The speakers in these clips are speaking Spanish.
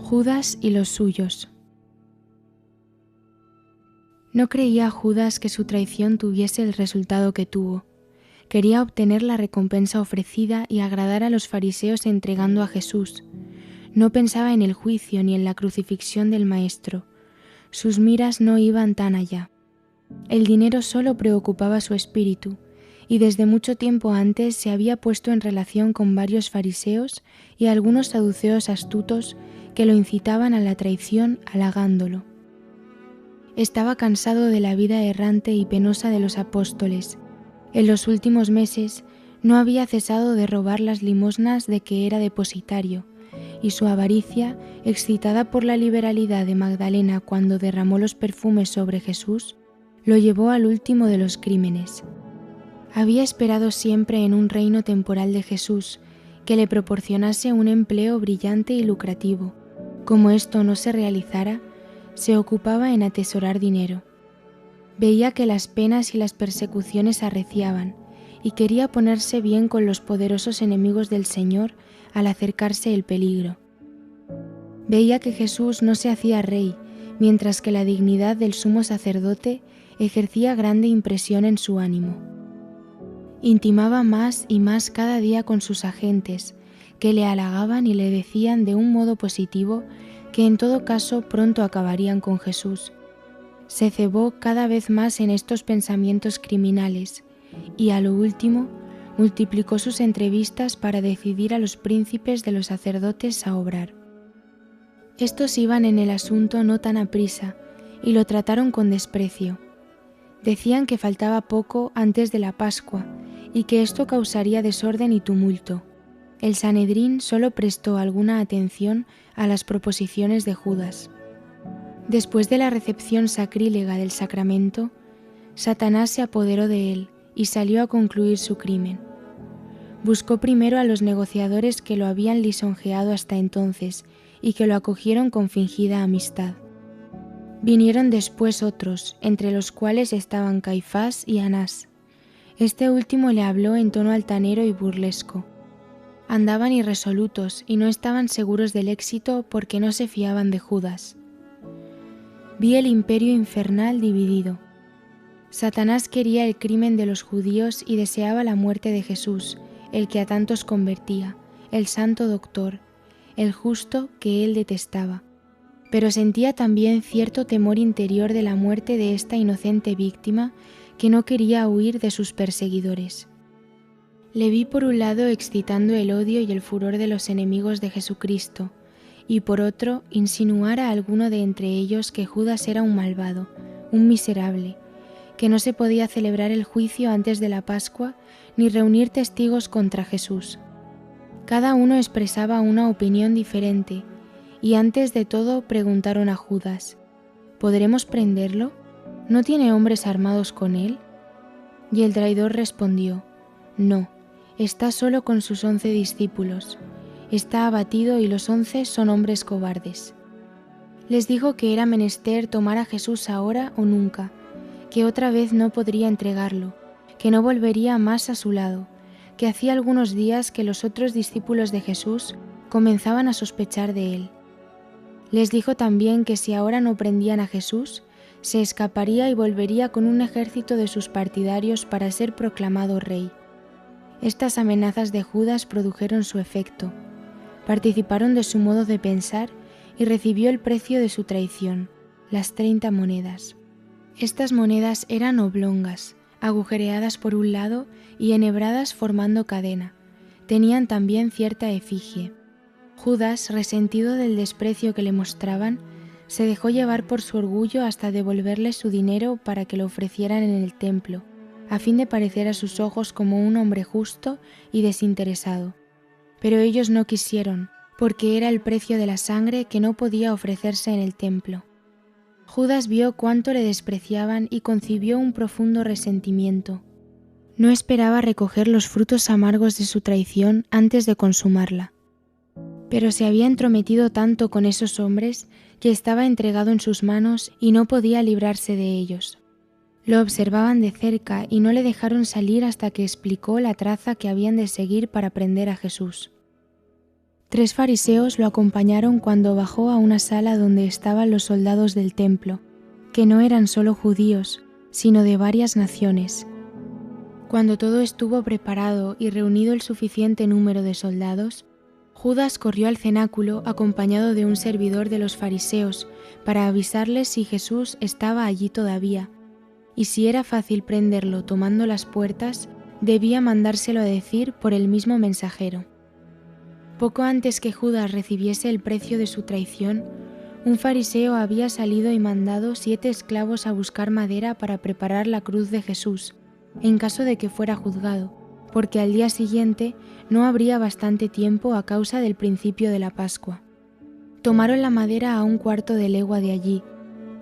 Judas y los suyos. No creía Judas que su traición tuviese el resultado que tuvo. Quería obtener la recompensa ofrecida y agradar a los fariseos entregando a Jesús. No pensaba en el juicio ni en la crucifixión del Maestro. Sus miras no iban tan allá. El dinero solo preocupaba su espíritu, y desde mucho tiempo antes se había puesto en relación con varios fariseos y algunos saduceos astutos que lo incitaban a la traición halagándolo. Estaba cansado de la vida errante y penosa de los apóstoles. En los últimos meses no había cesado de robar las limosnas de que era depositario, y su avaricia, excitada por la liberalidad de Magdalena cuando derramó los perfumes sobre Jesús, lo llevó al último de los crímenes. Había esperado siempre en un reino temporal de Jesús que le proporcionase un empleo brillante y lucrativo. Como esto no se realizara, se ocupaba en atesorar dinero. Veía que las penas y las persecuciones arreciaban y quería ponerse bien con los poderosos enemigos del Señor al acercarse el peligro. Veía que Jesús no se hacía rey, mientras que la dignidad del sumo sacerdote ejercía grande impresión en su ánimo. Intimaba más y más cada día con sus agentes, que le halagaban y le decían de un modo positivo que en todo caso pronto acabarían con Jesús. Se cebó cada vez más en estos pensamientos criminales y a lo último multiplicó sus entrevistas para decidir a los príncipes de los sacerdotes a obrar. Estos iban en el asunto no tan aprisa y lo trataron con desprecio. Decían que faltaba poco antes de la Pascua y que esto causaría desorden y tumulto. El Sanedrín solo prestó alguna atención a las proposiciones de Judas. Después de la recepción sacrílega del sacramento, Satanás se apoderó de él y salió a concluir su crimen. Buscó primero a los negociadores que lo habían lisonjeado hasta entonces y que lo acogieron con fingida amistad. Vinieron después otros, entre los cuales estaban Caifás y Anás. Este último le habló en tono altanero y burlesco. Andaban irresolutos y no estaban seguros del éxito porque no se fiaban de Judas. Vi el imperio infernal dividido. Satanás quería el crimen de los judíos y deseaba la muerte de Jesús, el que a tantos convertía, el santo doctor, el justo que él detestaba. Pero sentía también cierto temor interior de la muerte de esta inocente víctima que no quería huir de sus perseguidores. Le vi por un lado excitando el odio y el furor de los enemigos de Jesucristo, y por otro insinuar a alguno de entre ellos que Judas era un malvado, un miserable, que no se podía celebrar el juicio antes de la Pascua ni reunir testigos contra Jesús. Cada uno expresaba una opinión diferente, y antes de todo preguntaron a Judas: ¿podremos prenderlo? ¿No tiene hombres armados con él? Y el traidor respondió: no, está solo con sus 11 discípulos. Está abatido y los 11 son hombres cobardes. Les dijo que era menester tomar a Jesús ahora o nunca, que otra vez no podría entregarlo, que no volvería más a su lado, que hacía algunos días que los otros discípulos de Jesús comenzaban a sospechar de él. Les dijo también que si ahora no prendían a Jesús, se escaparía y volvería con un ejército de sus partidarios para ser proclamado rey. Estas amenazas de Judas produjeron su efecto. Participaron de su modo de pensar y recibió el precio de su traición, las 30 monedas. Estas monedas eran oblongas, agujereadas por un lado y enhebradas formando cadena. Tenían también cierta efigie. Judas, resentido del desprecio que le mostraban, se dejó llevar por su orgullo hasta devolverles su dinero para que lo ofrecieran en el templo, a fin de parecer a sus ojos como un hombre justo y desinteresado. Pero ellos no quisieron, porque era el precio de la sangre que no podía ofrecerse en el templo. Judas vio cuánto le despreciaban y concibió un profundo resentimiento. No esperaba recoger los frutos amargos de su traición antes de consumarla. Pero se había entrometido tanto con esos hombres que estaba entregado en sus manos y no podía librarse de ellos. Lo observaban de cerca y no le dejaron salir hasta que explicó la traza que habían de seguir para prender a Jesús. 3 fariseos lo acompañaron cuando bajó a una sala donde estaban los soldados del templo, que no eran solo judíos, sino de varias naciones. Cuando todo estuvo preparado y reunido el suficiente número de soldados, Judas corrió al cenáculo acompañado de un servidor de los fariseos para avisarles si Jesús estaba allí todavía, y si era fácil prenderlo tomando las puertas, debía mandárselo a decir por el mismo mensajero. Poco antes que Judas recibiese el precio de su traición, un fariseo había salido y mandado 7 esclavos a buscar madera para preparar la cruz de Jesús, en caso de que fuera juzgado, porque al día siguiente no habría bastante tiempo a causa del principio de la Pascua. Tomaron la madera a 1/4 de legua de allí,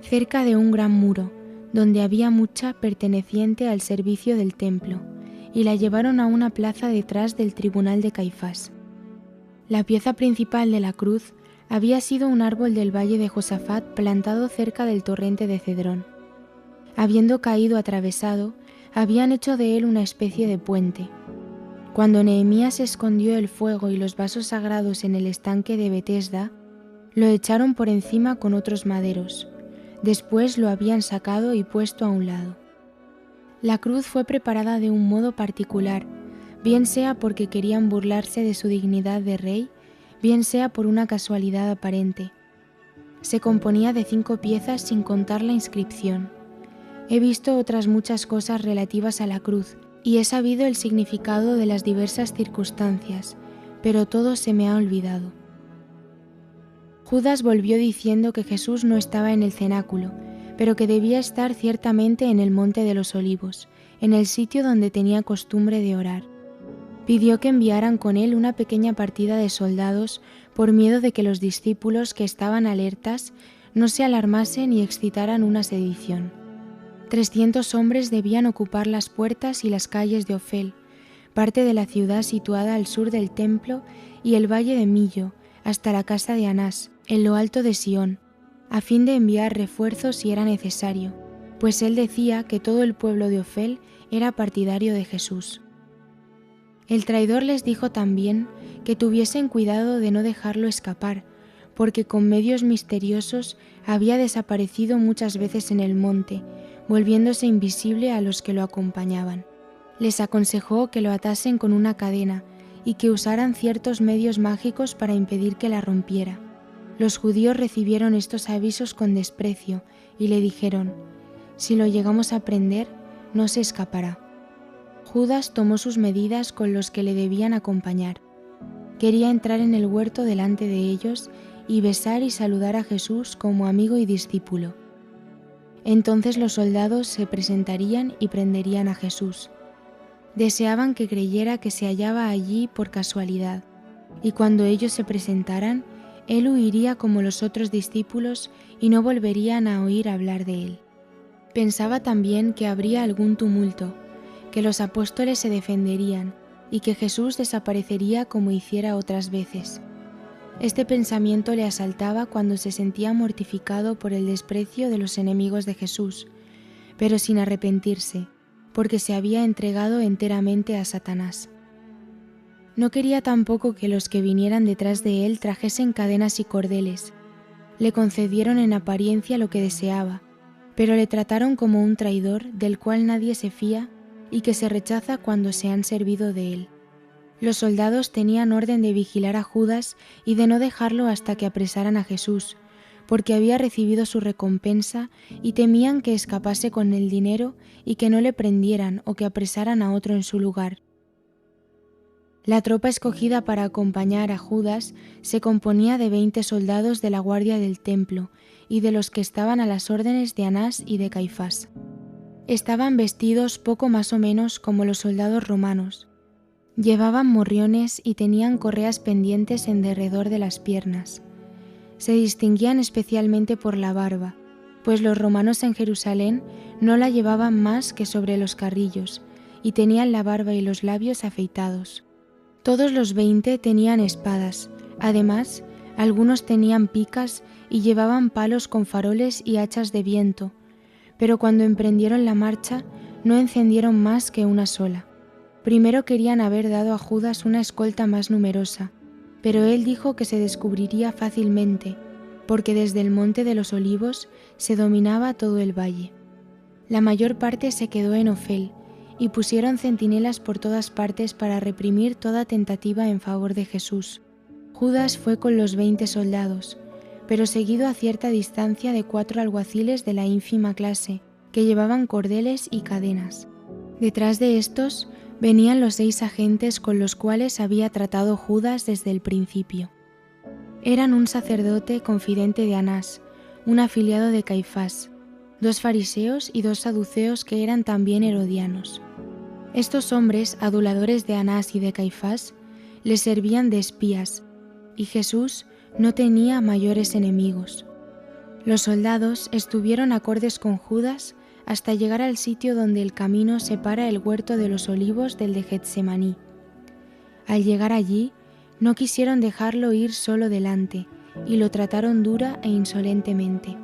cerca de un gran muro, donde había mucha perteneciente al servicio del templo, y la llevaron a una plaza detrás del tribunal de Caifás. La pieza principal de la cruz había sido un árbol del valle de Josafat plantado cerca del torrente de Cedrón. Habiendo caído atravesado, habían hecho de él una especie de puente. Cuando Nehemías escondió el fuego y los vasos sagrados en el estanque de Betesda, lo echaron por encima con otros maderos. Después lo habían sacado y puesto a un lado. La cruz fue preparada de un modo particular, bien sea porque querían burlarse de su dignidad de rey, bien sea por una casualidad aparente. Se componía de 5 piezas sin contar la inscripción. He visto otras muchas cosas relativas a la cruz y he sabido el significado de las diversas circunstancias, pero todo se me ha olvidado. Judas volvió diciendo que Jesús no estaba en el cenáculo, pero que debía estar ciertamente en el monte de los Olivos, en el sitio donde tenía costumbre de orar. Pidió que enviaran con él una pequeña partida de soldados por miedo de que los discípulos que estaban alertas no se alarmasen y excitaran una sedición. 300 hombres debían ocupar las puertas y las calles de Ofel, parte de la ciudad situada al sur del templo, y el valle de Millo, hasta la casa de Anás, en lo alto de Sión, a fin de enviar refuerzos si era necesario, pues él decía que todo el pueblo de Ofel era partidario de Jesús. El traidor les dijo también que tuviesen cuidado de no dejarlo escapar, porque con medios misteriosos había desaparecido muchas veces en el monte, volviéndose invisible a los que lo acompañaban. Les aconsejó que lo atasen con una cadena y que usaran ciertos medios mágicos para impedir que la rompiera. Los judíos recibieron estos avisos con desprecio y le dijeron: «Si lo llegamos a prender, no se escapará». Judas tomó sus medidas con los que le debían acompañar. Quería entrar en el huerto delante de ellos y besar y saludar a Jesús como amigo y discípulo. Entonces los soldados se presentarían y prenderían a Jesús. Deseaban que creyera que se hallaba allí por casualidad, y cuando ellos se presentaran, él huiría como los otros discípulos y no volverían a oír hablar de él. Pensaba también que habría algún tumulto, que los apóstoles se defenderían y que Jesús desaparecería como hiciera otras veces. Este pensamiento le asaltaba cuando se sentía mortificado por el desprecio de los enemigos de Jesús, pero sin arrepentirse, porque se había entregado enteramente a Satanás. No quería tampoco que los que vinieran detrás de él trajesen cadenas y cordeles. Le concedieron en apariencia lo que deseaba, pero le trataron como un traidor del cual nadie se fía y que se rechaza cuando se han servido de él. Los soldados tenían orden de vigilar a Judas y de no dejarlo hasta que apresaran a Jesús, porque había recibido su recompensa y temían que escapase con el dinero y que no le prendieran o que apresaran a otro en su lugar. La tropa escogida para acompañar a Judas se componía de 20 soldados de la guardia del templo y de los que estaban a las órdenes de Anás y de Caifás. Estaban vestidos poco más o menos como los soldados romanos. Llevaban morriones y tenían correas pendientes en derredor de las piernas. Se distinguían especialmente por la barba, pues los romanos en Jerusalén no la llevaban más que sobre los carrillos, y tenían la barba y los labios afeitados. Todos los 20 tenían espadas, además, algunos tenían picas y llevaban palos con faroles y hachas de viento, pero cuando emprendieron la marcha no encendieron más que una sola. Primero querían haber dado a Judas una escolta más numerosa, Pero él dijo que se descubriría fácilmente, porque desde el monte de los Olivos se dominaba todo el valle. La mayor parte se quedó en Ofel, y pusieron centinelas por todas partes para reprimir toda tentativa en favor de Jesús. Judas fue con los 20 soldados, pero seguido a cierta distancia de 4 alguaciles de la ínfima clase, que llevaban cordeles y cadenas. Detrás de estos venían los 6 agentes con los cuales había tratado Judas desde el principio. Eran un sacerdote confidente de Anás, un afiliado de Caifás, 2 fariseos y 2 saduceos que eran también herodianos. Estos hombres, aduladores de Anás y de Caifás, les servían de espías, y Jesús no tenía mayores enemigos. Los soldados estuvieron acordes con Judas hasta llegar al sitio donde el camino separa el huerto de los olivos del de Getsemaní. Al llegar allí, no quisieron dejarlo ir solo delante, y lo trataron dura e insolentemente.